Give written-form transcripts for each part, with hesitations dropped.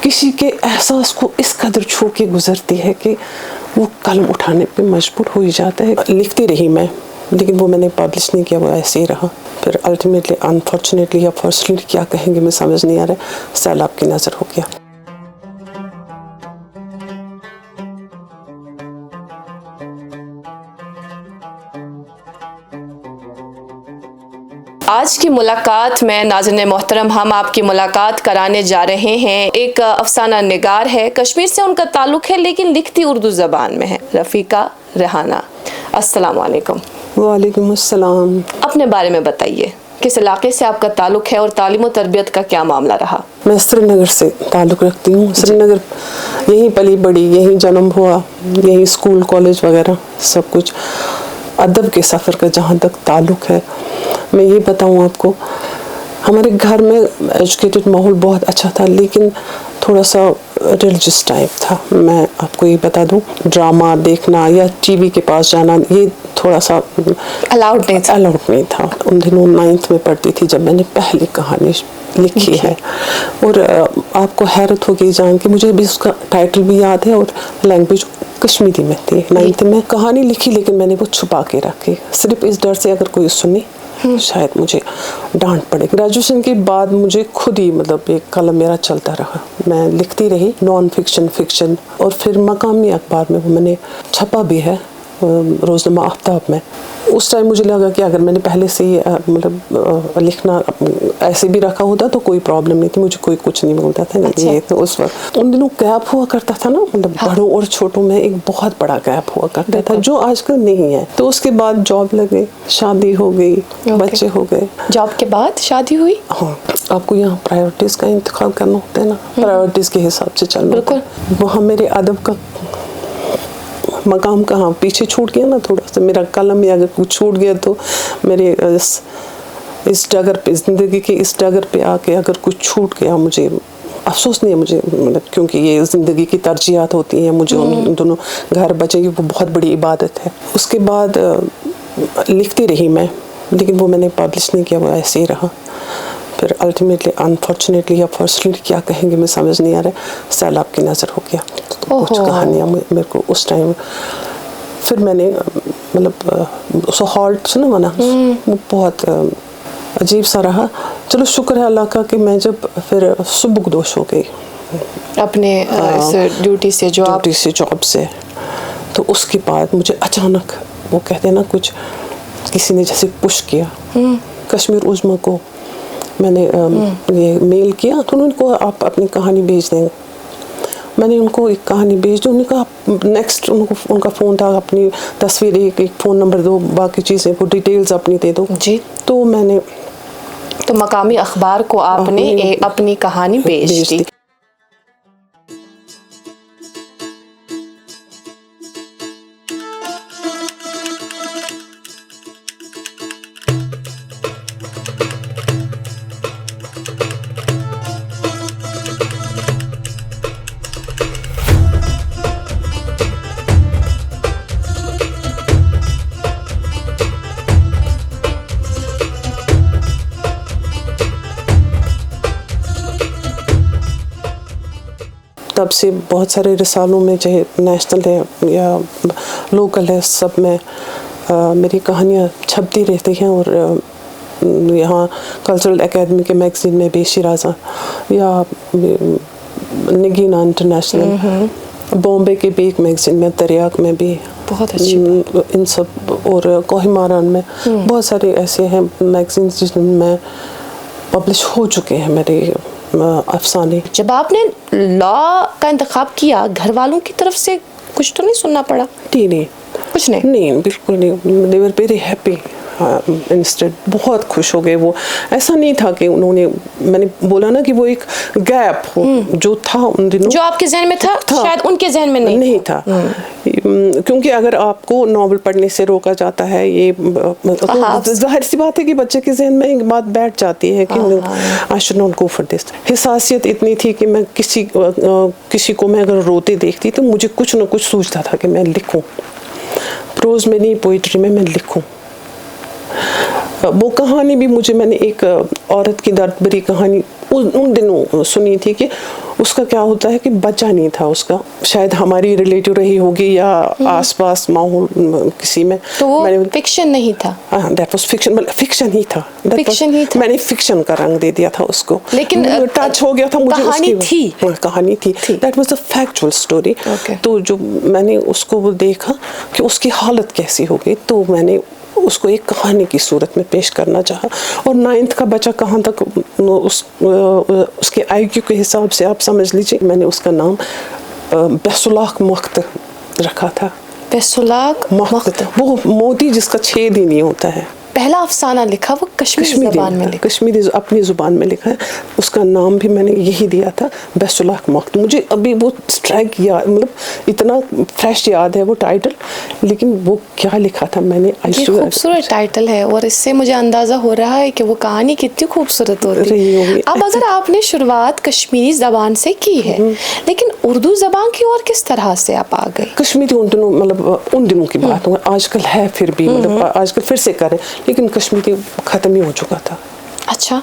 किसी के एहसास को इस कदर छू के गुजरती है कि वो कलम उठाने पे मजबूर हो ही जाता है। लिखती रही मैं, लेकिन वो मैंने पब्लिश नहीं किया, वो ऐसे ही रहा। फिर अल्टीमेटली अनफॉर्चुनेटली या फॉर्चुनेटली क्या कहेंगे मैं समझ नहीं आ रहा, सैलाब की नज़र हो गया। आज की मुलाकात में नाज़रीन मोहतरम हम आपकी मुलाकात कराने जा रहे हैं। एक अफसाना निगार है, कश्मीर से उनका ताल्लुक है लेकिन लिखती उर्दू ज़बान में है, रफ़ीका रेहाना। अस्सलाम वालेकुम। वालेकुम अस्सलाम। अपने बारे में बताइए, किस इलाके से आपका ताल्लुक है और तालीम और तरबियत का क्या मामला रहा? मैं श्रीनगर से ताल्लुक़ रखती हूँ। श्रीनगर यहीं पली बड़ी, यहीं जन्म हुआ, यहीं स्कूल कॉलेज वगैरह सब कुछ। अदब के सफ़र का जहाँ तक ताल्लुक़ है, मैं ये बताऊँ आपको, हमारे घर में एजुकेटेड माहौल बहुत अच्छा था, लेकिन थोड़ा सा रिलीजियस टाइप था। मैं आपको ये बता दूँ, ड्रामा देखना या टीवी के पास जाना ये थोड़ा सा अलाउड नहीं था। उन दिनों 9th में पढ़ती थी जब मैंने पहली कहानी लिखी है, और आपको हैरत होगी जान के, मुझे भी उसका टाइटल भी याद है और लैंग्वेज कश्मीरी में थी। 9th में कहानी लिखी, लेकिन मैंने वो छुपा के रखी, सिर्फ इस डर से अगर कोई सुनी शायद मुझे डांट पड़े। ग्रेजुएशन के बाद मुझे खुद ही मतलब एक कलम मेरा चलता रहा, मैं लिखती रही, नॉन फिक्शन, फिक्शन, और फिर मकामी अखबार में वो मैंने छपा भी है, रोज़नामा आफ्ताब में। उस टाइम मुझे लगा कि अगर मैंने पहले से ही मतलब लिखना ऐसे भी रखा होता तो कोई प्रॉब्लम नहीं थी, मुझे कोई कुछ नहीं बोलता था। अच्छा। ये तो उस वक्त उन दिनों गैप हुआ करता था ना, मतलब बड़ों और छोटों में एक बहुत बड़ा गैप हुआ करता था, जो आजकल नहीं है। तो उसके बाद जॉब लगे, शादी हो गई, बच्चे हो गए। जॉब के बाद शादी हुई? हाँ, आपको यहाँ प्रायोरिटीज़ का इंतखाब करना होता है ना, प्रायोरिटीज़ के हिसाब से चलना। बिल्कुल। वहाँ मेरे अदब का मकाम कहाँ पीछे छूट गया ना, थोड़ा सा मेरा कलम या अगर कुछ छूट गया तो मेरे इस डगर पे, ज़िंदगी के इस डगर पे आके अगर कुछ छूट गया, मुझे अफसोस नहीं है मुझे, मतलब क्योंकि ये ज़िंदगी की तरजीहात होती हैं। मुझे उन दोनों घर बचे, वो बहुत बड़ी इबादत है। उसके बाद लिखती रही मैं, लेकिन वो मैंने पब्लिश नहीं किया, वो ऐसे ही रहा। फिर अल्टीमेटली अनफॉर्चुनेटली या फॉर्चुनेटली क्या कहेंगे मैं समझ नहीं आ रहा, सैलाब की नज़र हो गया। तो कुछ कहानियाँ मेरे को उस टाइम, फिर मैंने मतलब उसको हॉल्ट सुना माना, वो बहुत अजीब सा रहा। चलो शुक्र है अल्लाह का कि मैं जब फिर सुबुकदोश हो गई अपने ड्यूटी से जॉब से, तो उसके बाद मुझे अचानक वो कहते हैं ना, कुछ किसी ने जैसे पुश किया। कश्मीर उज़्मा को मैंने ये मेल किया, तो उन्होंने कहा आप अपनी कहानी भेज देंगे। मैंने उनको एक कहानी भेज दी, उन्होंने कहा नेक्स्ट, उनका फ़ोन था, अपनी तस्वीर, एक फ़ोन नंबर दो, बाकी चीज़ें वो डिटेल्स अपनी दे दो जी। तो मैंने मकामी अखबार को आपने अपनी कहानी भेज दी। तब से बहुत सारे रिसालों में, चाहे नेशनल है या लोकल है, सब में मेरी कहानियाँ छपती रहती हैं। और यहाँ कल्चरल एकेडमी के मैगज़ीन में भी, शिराज़ा या निगीना इंटरनेशनल, बॉम्बे के भी एक मैगज़ीन में, दरियाक में भी, बहुत अच्छी इन सब, और कोहिमारान में बहुत सारे ऐसे हैं मैगज़ीन जिनमें पब्लिश हो चुके हैं मेरे अफसाने। जब आपने लॉ का इंतखाब किया, घर वालों की तरफ से कुछ तो नहीं सुनना पड़ा? नहीं, कुछ नहीं, बिल्कुल नहीं। दे वर वेरी हैप्पी, इंस्टेड बहुत खुश हो गए वो। ऐसा नहीं था कि उन्होंने, मैंने बोला ना कि वो एक गैप जो था उन दिनों, जो आपके जहन में था शायद उनके जहन में नहीं था। क्योंकि अगर आपको नॉवल पढ़ने से रोका जाता है, ये तो जाहिर सी बात है कि बच्चे के जहन में एक बात बैठ जाती है कि I should not go for this. हिसासियत इतनी थी कि मैं किसी को मैं अगर रोते देखती तो मुझे कुछ ना कुछ सूझता था कि मैं लिखूं, प्रोज में नहीं, पोइट्री में मैं लिखूं। वो कहानी भी मैंने एक औरत की दर्द भरी कहानी उन दिनों सुनी थी कि उसका क्या होता है कि बच्चा नहीं था उसका, शायद हमारी रिलेटिव रही होगी या आसपास माहौल किसी में। तो वो फिक्शन नहीं था? दैट वाज फिक्शन, मतलब फिक्शन ही था, फिक्शन ही था। मैंने फिक्शन का रंग दे दिया था उसको, लेकिन टच हो गया था मुझे, कहानी थी, कहानी थी, that was a factual story. तो जो मैंने उसको वो देखा कि उसकी हालत कैसी हो गई, तो मैंने उसको एक कहानी की सूरत में पेश करना चाहा। और 9th का बच्चा कहाँ तक उसके IQ के हिसाब से आप समझ लीजिए, मैंने उसका नाम बेसुलाक मख्त रखा था। बेसुलाक मख्त, वो मोती जिसका छेद ही नहीं होता है। पहला अफसाना लिखा वो कश्मीरी ज़बान में लिखा, कश्मीरी अपनी ज़ुबान में लिखा है। उसका नाम भी मैंने यही दिया था, बेसुलाक मख्त। मुझे अभी वो स्ट्राइक याद, मतलब इतना फ्रेश याद है वो टाइटल, लेकिन वो क्या लिखा था मैंने। ये खूबसूरत टाइटल है और इससे मुझे अंदाज़ा हो रहा है कि वो कहानी कितनी खूबसूरत होती है। अब अगर आपने शुरुआत कश्मीरी ज़बान से की है, लेकिन उर्दू ज़बान की और किस तरह से आप आ गए? कश्मीरी उन दिनों, मतलब उन दिनों की बात हो, आजकल है फिर भी, मतलब आजकल फिर से करें, लेकिन कश्मीरी ख़त्म ही हो चुका था। अच्छा,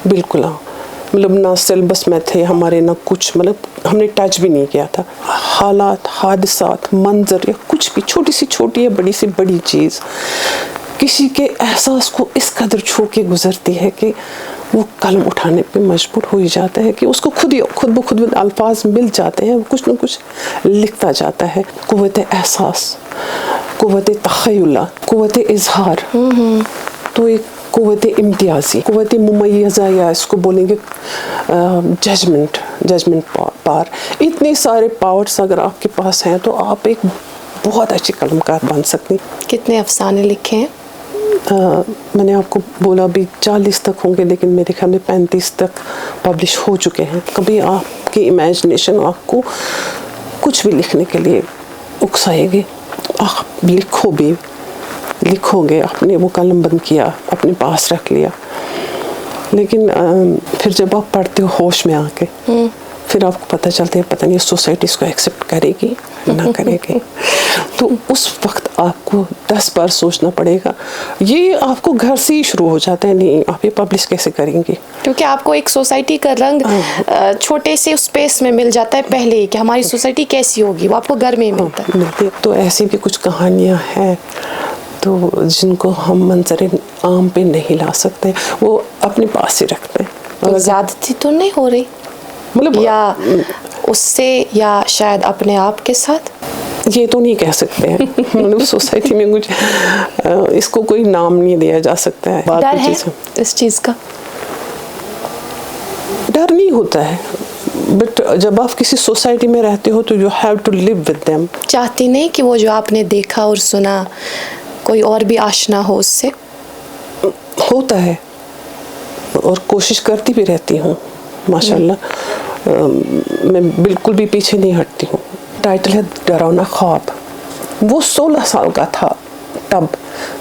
बिल्कुल। हाँ, मतलब ना सिलेबस में थे हमारे, ना कुछ, मतलब हमने टच भी नहीं किया था। हालात, हादसात, मंजर या कुछ भी, छोटी सी छोटी या बड़ी सी बड़ी चीज़ किसी के एहसास को इस कदर छू के गुजरती है कि वो कलम उठाने पे मजबूर हो ही जाता है, कि उसको खुद ब खुद अल्फाज मिल जाते हैं, कुछ न कुछ लिखता जाता है। कुव्वत एहसास, कुव्वत तख़य्युल, कुव्वत इजहार, तो एक कुव्वत इम्तियाज़ी, कुव्वत मुमय्यज़ा, या इसको बोलेंगे जजमेंट पार। इतने सारे पावर्स अगर आपके पास हैं तो आप एक बहुत अच्छी कलमकार बन सकती। कितने अफसाने लिखे हैं? मैंने आपको बोला अभी 40 तक होंगे, लेकिन मेरे ख्याल में 35 तक पब्लिश हो चुके हैं। कभी आपकी इमेजिनेशन आपको कुछ भी लिखने के लिए उकसाएगी, आप लिखोगे, आपने वो कलम बंद किया, अपने पास रख लिया, लेकिन फिर जब आप पढ़ते हो होश में आके, फिर आपको पता चलता है पता नहीं सोसाइटी इसको एक्सेप्ट करेगी ना करेगी। तो उस वक्त आपको 10 बार सोचना पड़ेगा। ये आपको घर से ही शुरू हो जाता है, नहीं आप ये पब्लिश कैसे करेंगे, क्योंकि आपको एक सोसाइटी का रंग छोटे से स्पेस में मिल जाता है पहले ही, कि हमारी सोसाइटी कैसी होगी, वो आपको घर में ही मिलता है। तो ऐसी भी कुछ कहानियाँ हैं तो जिनको हम मंजर आम पे नहीं ला सकते, वो अपने पास ही रखते हैं। तो ज़्यादती तो नहीं हो रही, मतलब या उससे, या शायद अपने आप के साथ? ये तो नहीं कह सकते हैं। मतलब सोसाइटी में कुछ इसको कोई नाम नहीं दिया जा सकता है। डर है इस चीज़ का? डर नहीं होता है, बट जब आप किसी सोसाइटी में रहते हो तो you have to live with them. चाहती नहीं कि वो जो आपने देखा और सुना कोई और भी आशना हो उससे? होता है और कोशिश करती भी रहती हूँ माशाल्लाह। मैं बिल्कुल भी पीछे नहीं हटती हूँ। टाइटल है डरावना ख्वाब। वो 16 साल का था तब,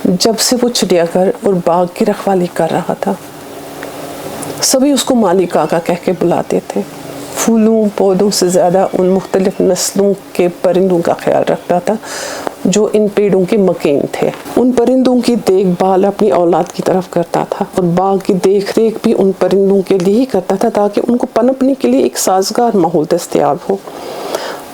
जब से वो चिड़ियाघर और बाग की रखवाली कर रहा था। सभी उसको मालिक आका कह के बुलाते थे। फूलों पौधों से ज़्यादा उन मुख्तलिफ नस्लों के परिंदों का ख्याल रखता था जो इन पेड़ों के मकीन थे। उन परिंदों की देखभाल अपनी औलाद की तरफ करता था और बाग की देख रेख भी उन परिंदों के लिए ही करता था ताकि उनको पनपने के लिए एक साजगार माहौल दस्तयाब हो।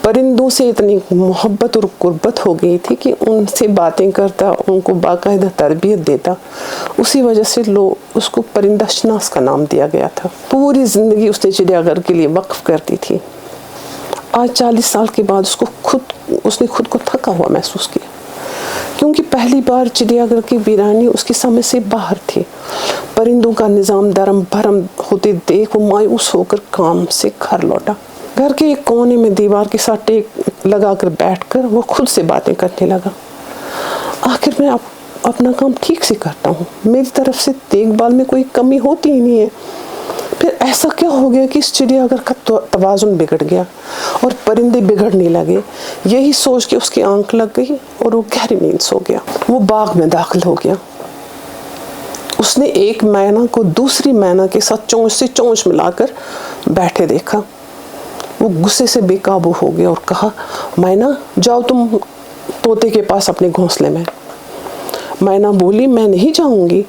परिंदों से इतनी मोहब्बत और कुर्बत हो गई थी कि उनसे बातें करता, उनको बाकायदा तरबियत देता। उसी वजह से लोग उसको परिंदा शनास का नाम दिया गया था। पूरी ज़िंदगी उसने चिड़ियाघर के लिए वक्फ कर दी थी। आज 40 साल के बाद उसने खुद को थका हुआ महसूस किया, क्योंकि पहली बार चिड़ियाघर की वीरानी उसकी समझ से बाहर थी। परिंदों का निज़ाम दरम भरम होते देख वो मायूस होकर काम से घर लौटा। घर के एक कोने में दीवार के साथ टेक लगाकर बैठकर वो खुद से बातें करने लगा। आखिर मैं अपना काम ठीक से करता हूँ, मेरी तरफ से देखभाल में कोई कमी होती ही नहीं है। फिर ऐसा क्या हो गया कि इस चिड़ियाघर का तवाज़ुन बिगड़ गया और परिंदे बिगड़ने लगे। यही सोच के उसकी आंख लग गई और वो गहरी नींद सो गया। वो बाग में दाखिल हो गया। उसने एक मैना को दूसरी मैना के साथ चोंच से चोंच मिलाकर बैठे देखा। वो गुस्से से बेकाबू हो गया और कहा, मैना जाओ तुम तोते के पास अपने घोंसले में। मैना बोली, मैं नहीं जाऊंगी।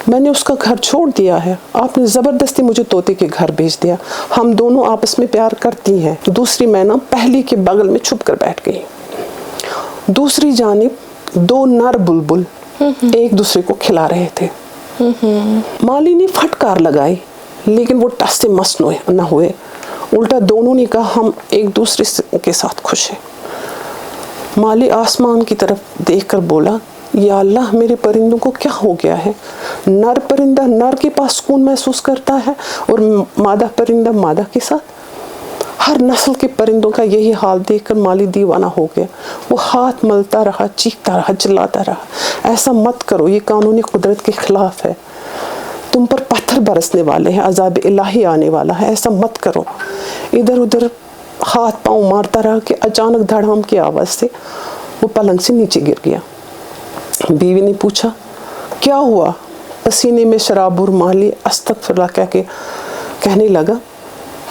میں نے اس کا گھر چھوڑ دیا ہے, آپ نے زبردستی مجھے طوطے کے گھر بھیج دیا, ہم دونوں آپس میں پیار کرتی ہیں. دوسری مینا پہلی کے بغل میں چھپ کر بیٹھ گئی. دوسری جانب 2 نر بلبل ایک دوسرے کو کھلا رہے تھے. مالی نے پھٹکار لگائی لیکن وہ ٹس سے مس نہ ہوئے, الٹا دونوں نے کہا ہم ایک دوسرے کے ساتھ خوش ہیں. مالی آسمان کی طرف دیکھ کر بولا, یا اللہ میرے پرندوں کو کیا ہو گیا ہے؟ نر پرندہ نر کے پاس سکون محسوس کرتا ہے اور مادہ پرندہ مادہ کے ساتھ. ہر نسل کے پرندوں کا یہی حال دیکھ کر مالی دیوانہ ہو گیا. وہ ہاتھ ملتا رہا, چیختا رہا, چلاتا رہا, ایسا مت کرو, یہ قانون قدرت کے خلاف ہے, تم پر پتھر برسنے والے ہیں, عذاب الہی آنے والا ہے, ایسا مت کرو. ادھر ادھر ہاتھ پاؤں مارتا رہا کہ اچانک دھڑام کی آواز سے وہ پلنگ سے نیچے گر گیا. بیوی نے پوچھا کیا ہوا؟ پسینے میں شرابور مالی استغفر اللہ کہہ کے کہنے لگا,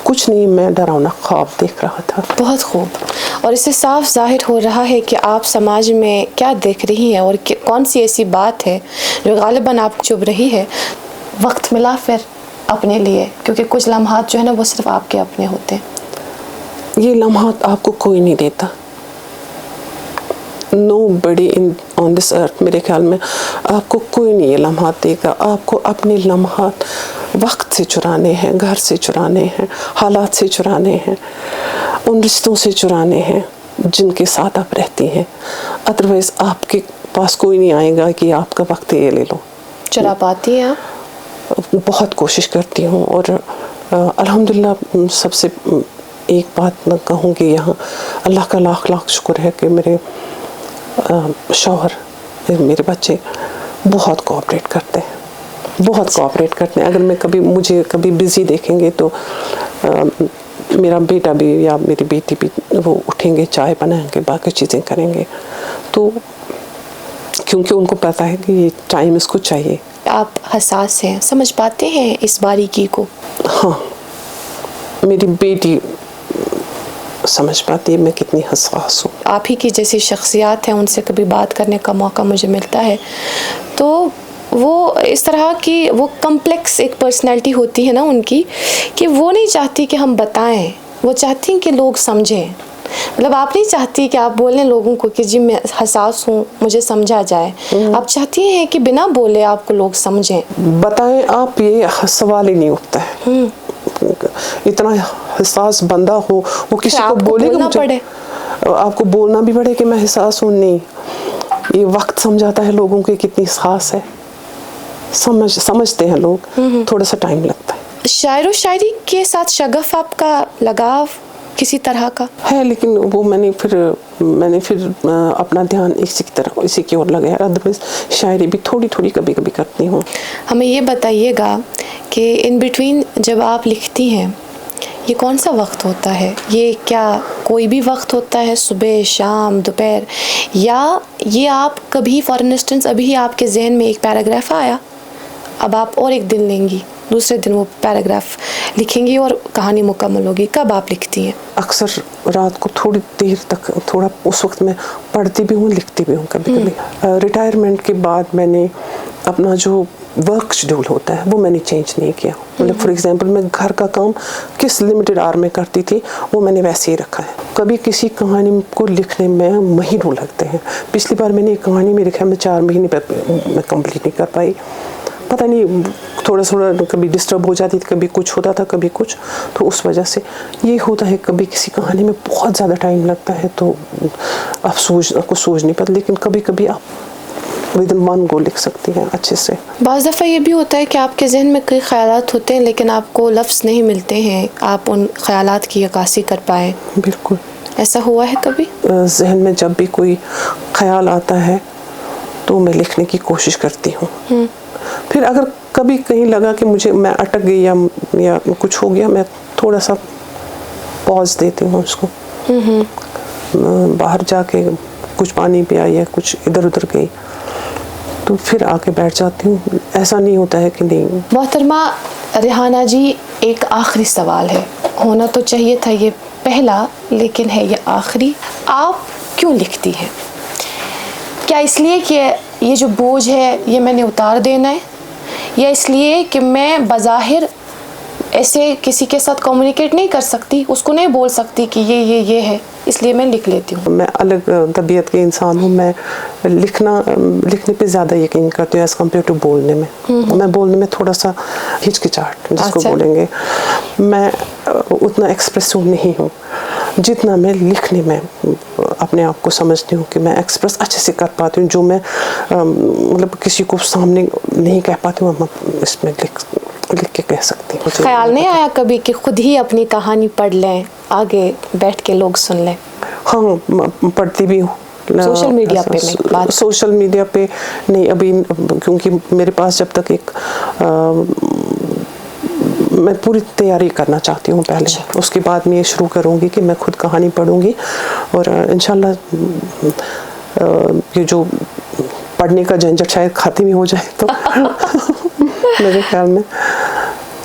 کچھ نہیں, میں ڈراؤنا خواب دیکھ رہا تھا. بہت خوب. اور اس سے صاف ظاہر ہو رہا ہے کہ آپ سماج میں کیا دیکھ رہی ہیں اور کون سی ایسی بات ہے جو غالباً آپ کو چبھ رہی ہے. وقت ملا پھر اپنے لیے, کیونکہ کچھ لمحات جو ہے نا وہ صرف آپ کے اپنے ہوتے ہیں. یہ لمحات آپ کو کوئی نہیں دیتا. نو بڈی آن دس ارتھ, میرے خیال میں آپ کو کوئی نہیں یہ لمحات دے گا. آپ کو اپنے لمحات وقت سے چرانے ہیں, گھر سے چرانے ہیں, حالات سے چرانے ہیں, ان رشتوں سے چرانے ہیں جن کے ساتھ آپ رہتی ہیں. ادروائز آپ کے پاس کوئی نہیں آئے گا کہ آپ کا وقت یہ لے لو. چرا پاتی ہیں آپ؟ بہت کوشش کرتی ہوں, اور الحمدللہ سب سے ایک بات نہ کہوں کہ یہاں اللہ کا لاکھ لاکھ شکر ہے کہ میرے شوہر, میرے بچے بہت کوآپریٹ کرتے ہیں, بہت کوآپریٹ کرتے ہیں. اگر میں مجھے کبھی بزی دیکھیں گے تو میرا بیٹا بھی یا میری بیٹی بھی وہ اٹھیں گے, چائے بنائیں گے, باقی چیزیں کریں گے, تو کیونکہ ان کو پتہ ہے کہ یہ ٹائم اس کو چاہیے. آپ حساس ہیں, سمجھ پاتے ہیں اس باریکی کو؟ ہاں, میری بیٹی سمجھ پاتی ہے میں کتنی حساس ہوں. آپ ہی کی جیسی شخصیات ہیں, ان سے کبھی بات کرنے کا موقع مجھے ملتا ہے تو وہ اس طرح کی وہ کمپلیکس ایک پرسنالٹی ہوتی ہے نا ان کی, کہ وہ نہیں چاہتی کہ ہم بتائیں, وہ چاہتی ہیں کہ لوگ سمجھیں. مطلب آپ نہیں چاہتی کہ آپ بولیں لوگوں کو کہ جی میں حساس ہوں, مجھے سمجھا جائے. آپ چاہتی ہیں کہ بنا بولے آپ کو لوگ سمجھیں, بتائیں آپ, یہ سوال ہی نہیں اٹھتا ہے. اتنا حساس بندہ ہو وہ کسی کو بولے گا, مجھے آپ کو بولنا بھی پڑے کہ میں حساس ہوں. نہیں, یہ وقت سمجھاتا ہے لوگوں کی کتنی حساس ہے. سمجھتے ہیں لوگ, تھوڑا سا ٹائم لگتا ہے. شاعر و شاعری کے ساتھ شغف آپ کا لگاؤ کسی طرح کا ہے, لیکن وہ میں نے پھر اپنا دھیان اسی کی اور لگایا. ادروائز شاعری بھی تھوڑی تھوڑی کبھی کبھی کرتی ہوں. ہمیں یہ بتائیے گا کہ ان بٹوین جب آپ لکھتی ہیں یہ کون سا وقت ہوتا ہے؟ یہ کیا کوئی بھی وقت ہوتا ہے, صبح, شام, دوپہر, یا یہ آپ کبھی فار انسٹنس ابھی آپ کے ذہن میں ایک پیراگراف آیا, اب آپ اور ایک دن لیں گی, دوسرے دن وہ پیراگراف لکھیں گی اور کہانی مکمل ہوگی, کب آپ لکھتی ہیں؟ اکثر رات کو تھوڑی دیر تک, تھوڑا اس وقت میں پڑھتی بھی ہوں, لکھتی بھی ہوں. کبھی کبھی ریٹائرمنٹ کے بعد میں نے اپنا جو ورک شیڈول ہوتا ہے وہ میں نے چینج نہیں کیا. مطلب فار ایگزامپل میں گھر کا کام کس لمیٹڈ آور میں کرتی تھی وہ میں نے ویسے ہی رکھا ہے. کبھی کسی کہانی کو لکھنے میں مہینوں لگتے ہیں. پچھلی بار میں نے ایک کہانی میرے خیال میں 4 مہینے میں کمپلیٹ نہیں کر پائی. پتہ نہیں, تھوڑا کبھی ڈسٹرب ہو جاتی تھی, کبھی کچھ ہوتا تھا, کبھی کچھ, تو اس وجہ سے یہ ہوتا ہے. کبھی کسی کہانی میں بہت زیادہ ٹائم لگتا ہے تو آپ کو سوچ نہیں پاتے, لیکن کبھی کبھی آپ ود ان ون گو لکھ سکتی ہیں اچھے سے. بعض دفعہ یہ بھی ہوتا ہے کہ آپ کے ذہن میں کئی خیالات ہوتے ہیں لیکن آپ کو لفظ نہیں ملتے ہیں, آپ ان خیالات کی عکاسی کر پائیں. بالکل, ایسا ہوا ہے کبھی؟ ذہن میں جب بھی کوئی خیال آتا ہے تو میں لکھنے کی کوشش کرتی ہوں. پھر اگر کبھی کہیں لگا کہ میں اٹک گئی یا کچھ ہو گیا, میں تھوڑا سا پاز دیتی ہوں اس کو, باہر جا کے کچھ پانی پیا یا کچھ ادھر ادھر گئی تو پھر آ کے بیٹھ جاتی ہوں. ایسا نہیں ہوتا ہے کہ نہیں. محترمہ ریحانہ جی, ایک آخری سوال ہے, ہونا تو چاہیے تھا یہ پہلا لیکن ہے یہ آخری. آپ کیوں لکھتی ہیں؟ کیا اس لیے کہ یہ جو بوجھ ہے یہ میں نے اتار دینا ہے, یا اس لیے کہ میں بظاہر ایسے کسی کے ساتھ کمیونیکیٹ نہیں کر سکتی, اس کو نہیں بول سکتی کہ یہ ہے, اس لیے میں لکھ لیتی ہوں. میں الگ طبیعت کے انسان ہوں, میں لکھنے پہ زیادہ یقین کرتی ہوں ایز کمپیئر ٹو بولنے میں. میں بولنے میں تھوڑا سا ہچکچاہٹ جس کو بولیں گے, میں اتنا ایکسپریسو نہیں ہوں جتنا میں لکھنے میں اپنے آپ کو سمجھتی ہوں کہ میں ایکسپریس اچھے سے کر پاتی ہوں. جو میں مطلب کسی کو سامنے نہیں کہہ پاتی ہوں, میں اس میں لکھ کے کہہ سکتی ہوں. خیال نہیں آیا کبھی کہ خود ہی اپنی کہانی پڑھ لیں, آگے بیٹھ کے لوگ سن لیں؟ ہاں, پڑھتی بھی ہوں. سوشل میڈیا پہ سوشل میڈیا پہ نہیں ابھی, کیونکہ میرے پاس جب تک ایک میں پوری تیاری کرنا چاہتی ہوں پہلے, اس کے بعد میں یہ شروع کروں گی کہ میں خود کہانی پڑھوں گی, اور انشاءاللہ یہ جو پڑھنے کا جھنجھٹ شاید ختم ہی ہو جائے تو میرے خیال میں,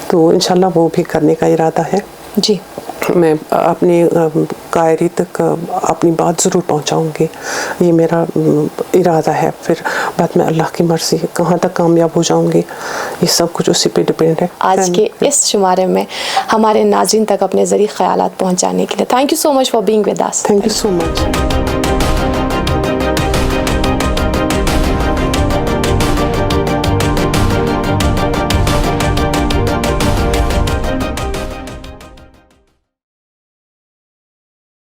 تو انشاءاللہ وہ بھی کرنے کا ارادہ ہے. جی, میں اپنی قائری تک اپنی بات ضرور پہنچاؤں گی, یہ میرا ارادہ ہے. پھر بعد میں اللہ کی مرضی کہاں تک کامیاب ہو جاؤں گی, یہ سب کچھ اسی پہ ڈپینڈ ہے. آج کے اس شمارے میں ہمارے ناظرین تک اپنے ذریعے خیالات پہنچانے کے لیے thank you so much for being with us. Thank you so much.